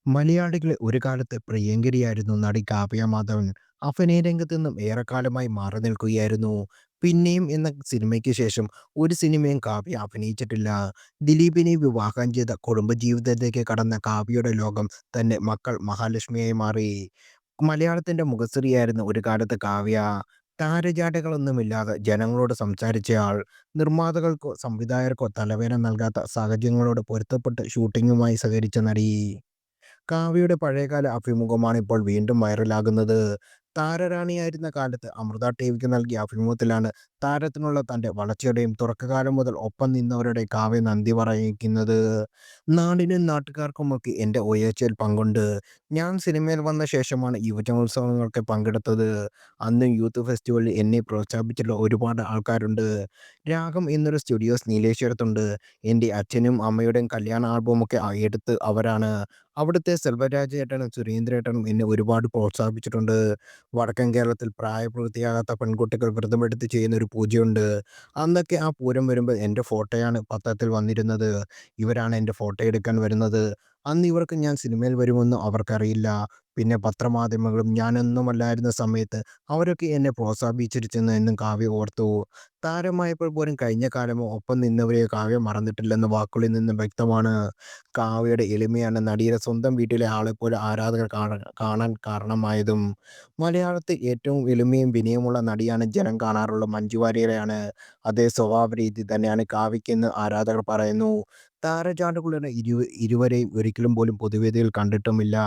മലയാളികളെ ഒരു കാലത്ത് പ്രിയങ്കരിയായിരുന്നു നടി കാവ്യ മാധവൻ. അഭിനയ രംഗത്ത് നിന്നും ഏറെക്കാലമായി മാറി നിൽക്കുകയായിരുന്നു. പിന്നെയും എന്ന സിനിമയ്ക്ക് ശേഷം ഒരു സിനിമയും കാവ്യ അഭിനയിച്ചിട്ടില്ല. ദിലീപിനെ വിവാഹം ചെയ്ത കുടുംബജീവിതത്തിലേക്ക് കടന്ന കാവ്യയുടെ ലോകം തന്റെ മക്കൾ മഹാലക്ഷ്മിയായി മാറി. മലയാളത്തിന്റെ മുഖശ്രീയായിരുന്നു ഒരു കാലത്ത് കാവ്യ. താരജാടകളൊന്നുമില്ലാതെ ജനങ്ങളോട് സംസാരിച്ചയാൾ. നിർമ്മാതാക്കൾക്കോ സംവിധായകർക്കോ തലവേദന നൽകാത്ത സാഹചര്യങ്ങളോട് പൊരുത്തപ്പെട്ട് ഷൂട്ടിങ്ങുമായി സഹകരിച്ച നടി. കാവ്യയുടെ പഴയകാല അഭിമുഖമാണ് ഇപ്പോൾ വീണ്ടും വൈറലാകുന്നത്. താരറാണിയായിരുന്ന കാലത്ത് അമൃത ടിവിക്ക് നൽകിയ അഭിമുഖത്തിലാണ് താരത്തിനുള്ള തന്റെ വളർച്ചയുടെയും തുടക്കകാലം മുതൽ ഒപ്പം നിന്നവരുടെ കാവ്യ നന്ദി പറയിക്കുന്നത്. നാടിനും നാട്ടുകാർക്കുമൊക്കെ എൻ്റെ ഉയർച്ചയിൽ പങ്കുണ്ട്. ഞാൻ സിനിമയിൽ വന്ന ശേഷമാണ് യുവജനോത്സവങ്ങൾക്ക് പങ്കെടുത്തത്. അന്നും യൂത്ത് ഫെസ്റ്റിവലിൽ എന്നെ പ്രോത്സാഹിപ്പിച്ചിട്ടുള്ള ഒരുപാട് ആൾക്കാരുണ്ട്. രാഗം എന്നൊരു സ്റ്റുഡിയോസ് നീലേശ്വരത്തുണ്ട്. എൻ്റെ അച്ഛനും അമ്മയുടെയും കല്യാണ ആൽബമൊക്കെ എടുത്ത് അവരാണ്. അവിടുത്തെ സെൽവരാജേട്ടനും സുരേന്ദ്രേട്ടനും എന്നെ ഒരുപാട് പ്രോത്സാഹിപ്പിച്ചിട്ടുണ്ട്. വടക്കൻ കേരളത്തിൽ പ്രായപൂർത്തിയാകാത്ത പെൺകുട്ടികൾ വ്രതമെടുത്ത് ചെയ്യുന്ന ഒരു പൂജയുണ്ട്. അന്നൊക്കെ ആ പൂരം വരുമ്പോൾ എൻ്റെ ഫോട്ടോയാണ് പത്രത്തിൽ വന്നിരുന്നത്. ഇവരാണ് എൻ്റെ ഫോട്ടോ എടുക്കാൻ വരുന്നത്. അന്ന് ഇവർക്ക് ഞാൻ സിനിമയിൽ വരുമെന്ന് അവർക്കറിയില്ല. പിന്നെ പത്രമാധ്യമങ്ങളും ഞാനൊന്നുമല്ലായിരുന്ന സമയത്ത് അവരൊക്കെ എന്നെ പ്രോത്സാഹിപ്പിച്ചിരുന്നു എന്നും കാവ്യ ഓർത്തു. താരമായപ്പോൾ പോലും കഴിഞ്ഞ കാലമോ ഒപ്പം നിന്നവരെയോ കാവ്യ മറന്നിട്ടില്ലെന്ന് വാക്കുകളിൽ നിന്നും വ്യക്തമാണ്. കാവ്യയുടെ എളിമയാണ് നടിയുടെ സ്വന്തം വീട്ടിലെ ആളെപ്പോലെ ആരാധകർ കാണാൻ കാരണമായതും. മലയാളത്തിൽ ഏറ്റവും എളിമയും വിനയമുള്ള നടിയാണ് ജനം കാണാറുള്ള മഞ്ജു വാര്യരെയാണ്. അതേ സ്വഭാവ രീതി തന്നെയാണ് കാവ്യയ്ക്കെന്ന് ആരാധകർ പറയുന്നു. താരജാടകളുടെ ഇരുവരെയും ഒരിക്കലും പോലും പൊതുവേദിയിൽ കണ്ടിട്ടുമില്ല.